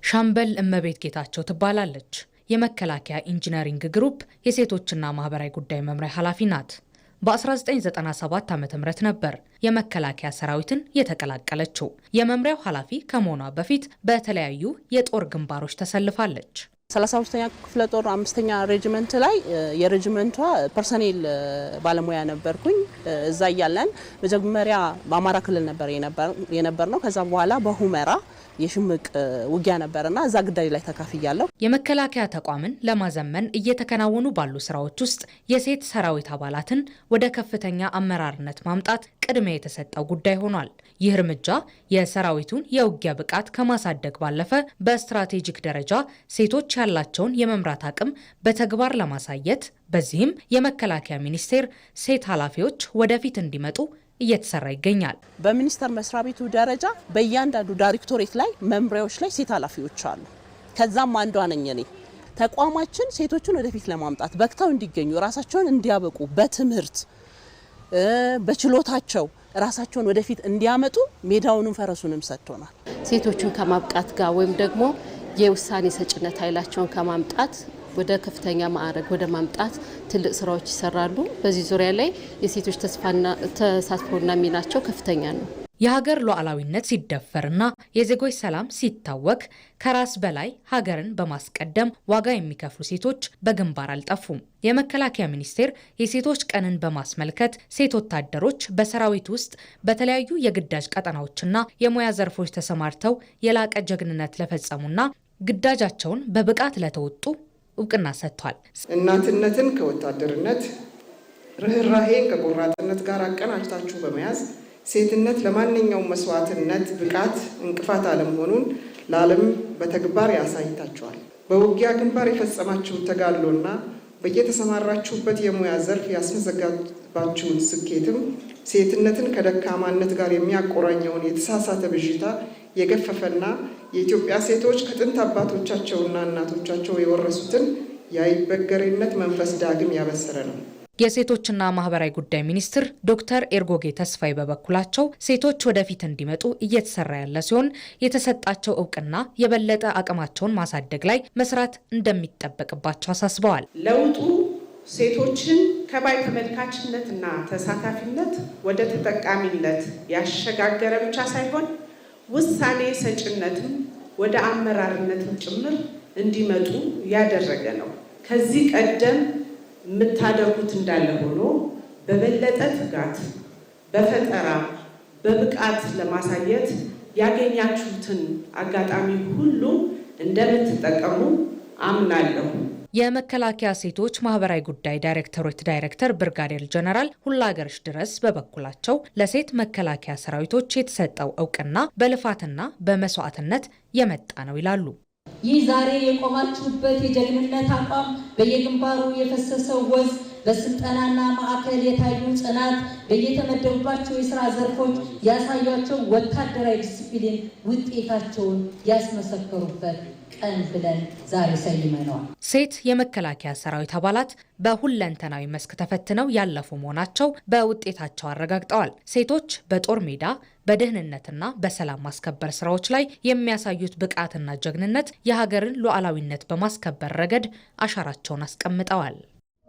ሻምበል እመቤት ጌታቸው ትባላለች። የመከላከያ ኢንጂነሪንግ ግሩፕ የሴቶችና ማህበራዊ ጉዳይ መምሪያ ኃላፊ ናት። በ1997 ዓ.ም ነበር የመከላከያ ሰራዊትን የተቀላቀለችው። የመምሪያው ኃላፊ ከመሆኗ በፊት በተለያዩ የጦር ግንባሮች ተሰልፋለች። 32ኛ ክፍለ ጦር 5ኛ ሬጂመንት ላይ የሬጂመንቷ ፐርሰኔል ባለሙያ ነበርኩኝ። እዛ ያለን መጀመሪያ በአማራ ክልል ነበር የነበርነው። ከዛ በኋላ በሁመራ የሽምቅ ውጊያ ነበርና እዛ ግዳጅ ላይ ተካፍያለሁ። የመከላከያ ተቋምን ለማዘመን እየተከናወኑ ባሉ ስራዎች ውስጥ የሴት ሰራዊት አባላትን ወደ ከፍተኛ አመራርነት ማምጣት ቅድሚያ የተሰጠው ጉዳይ ሆኗል። ይህ እርምጃ የሰራዊቱን የውጊያ ብቃት ከማሳደግ ባለፈ በስትራቴጂክ ደረጃ ሴቶች ያላቸውን የመምራት አቅም በተግባር ለማሳየት፣ በዚህም የመከላከያ ሚኒስቴር ሴት ኃላፊዎች ወደፊት እንዲመጡ እየተሰራ ይገኛል። በሚኒስቴር መስሪያ ቤቱ ደረጃ በእያንዳንዱ ዳይሬክቶሬት ላይ መምሪያዎች ላይ ሴት ኃላፊዎች አሉ። ከዛም አንዷ ነኝ እኔ። ተቋማችን ሴቶችን ወደፊት ለማምጣት በክተው እንዲገኙ ራሳቸውን እንዲያበቁ በትምህርት በችሎታቸው ራሳቸውን ወደፊት እንዲያመጡ ሜዳውንም ፈረሱንም ሰጥቶናል። ሴቶችን ከማብቃት ጋር ወይም ደግሞ የውሳኔ ሰጭነት ኃይላቸውን ከማምጣት ወደ ከፍተኛ ማዕረግ ወደ ማምጣት ትልቅ ስራዎች ይሰራሉ። በዚህ ዙሪያ ላይ የሴቶች ተሳትፎና ሚናቸው ከፍተኛ ነው። የሀገር ሉዓላዊነት ሲደፈርና የዜጎች ሰላም ሲታወክ ከራስ በላይ ሀገርን በማስቀደም ዋጋ የሚከፍሉ ሴቶች በግንባር አልጠፉም። የመከላከያ ሚኒስቴር የሴቶች ቀንን በማስመልከት ሴት ወታደሮች በሰራዊት ውስጥ በተለያዩ የግዳጅ ቀጠናዎችና የሙያ ዘርፎች ተሰማርተው የላቀ ጀግንነት ለፈጸሙና ግዳጃቸውን በብቃት ለተወጡ እውቅና ሰጥቷል። እናትነትን ከወታደርነት፣ ርህራሄን ከቆራጥነት ጋር አቀናጅታችሁ በመያዝ ሴትነት ለማንኛውም መስዋዕትነት ብቃት እንቅፋት አለመሆኑን ለዓለም በተግባር ያሳይታችኋል። በውጊያ ግንባር የፈጸማችሁት ተጋድሎና በየተሰማራችሁበት የሙያ ዘርፍ ያስመዘገባችሁት ስኬትም ሴትነትን ከደካማነት ጋር የሚያቆራኘውን የተሳሳተ ብዥታ የገፈፈና የኢትዮጵያ ሴቶች ከጥንት አባቶቻቸውና እናቶቻቸው የወረሱትን የአይበገሬነት መንፈስ ዳግም ያበሰረ ነው። የሴቶችና ማህበራዊ ጉዳይ ሚኒስትር ዶክተር ኤርጎጌ ተስፋዬ በበኩላቸው ሴቶች ወደፊት እንዲመጡ እየተሰራ ያለ ሲሆን የተሰጣቸው እውቅና የበለጠ አቅማቸውን ማሳደግ ላይ መስራት እንደሚጠበቅባቸው አሳስበዋል። ለውጡ ሴቶችን ከባይ ተመልካችነትና ተሳታፊነት ወደ ተጠቃሚነት ያሸጋገረ ብቻ ሳይሆን ውሳኔ ሰጭነትም ወደ አመራርነትም ጭምር እንዲመጡ ያደረገ ነው። ከዚህ ቀደም የምታደርጉት እንዳለ ሆኖ በበለጠ ትጋት፣ በፈጠራ፣ በብቃት ለማሳየት ያገኛችሁትን አጋጣሚ ሁሉ እንደምትጠቀሙ አምናለሁ። የመከላከያ ሴቶች ማህበራዊ ጉዳይ ዳይሬክቶሬት ዳይሬክተር ብርጋዴር ጀነራል ሁላገርሽ ድረስ በበኩላቸው ለሴት መከላከያ ሰራዊቶች የተሰጠው እውቅና በልፋትና በመስዋዕትነት የመጣ ነው ይላሉ። ይህ ዛሬ የቆማችሁበት የጀግንነት አቋም፣ በየግንባሩ የፈሰሰው ወዝ፣ በስልጠናና ማዕከል የታዩ ጽናት፣ በየተመደቡባቸው የስራ ዘርፎች ያሳያቸው ወታደራዊ ዲሲፕሊን ውጤታቸውን ያስመሰከሩበት ቀን ብለን ዛሬ ሰይመነዋል። ሴት የመከላከያ ሰራዊት አባላት በሁለንተናዊ መስክ ተፈትነው ያለፉ መሆናቸው በውጤታቸው አረጋግጠዋል። ሴቶች በጦር ሜዳ በደህንነትና በሰላም ማስከበር ስራዎች ላይ የሚያሳዩት ብቃትና ጀግንነት የሀገርን ሉዓላዊነት በማስከበር ረገድ አሻራቸውን አስቀምጠዋል።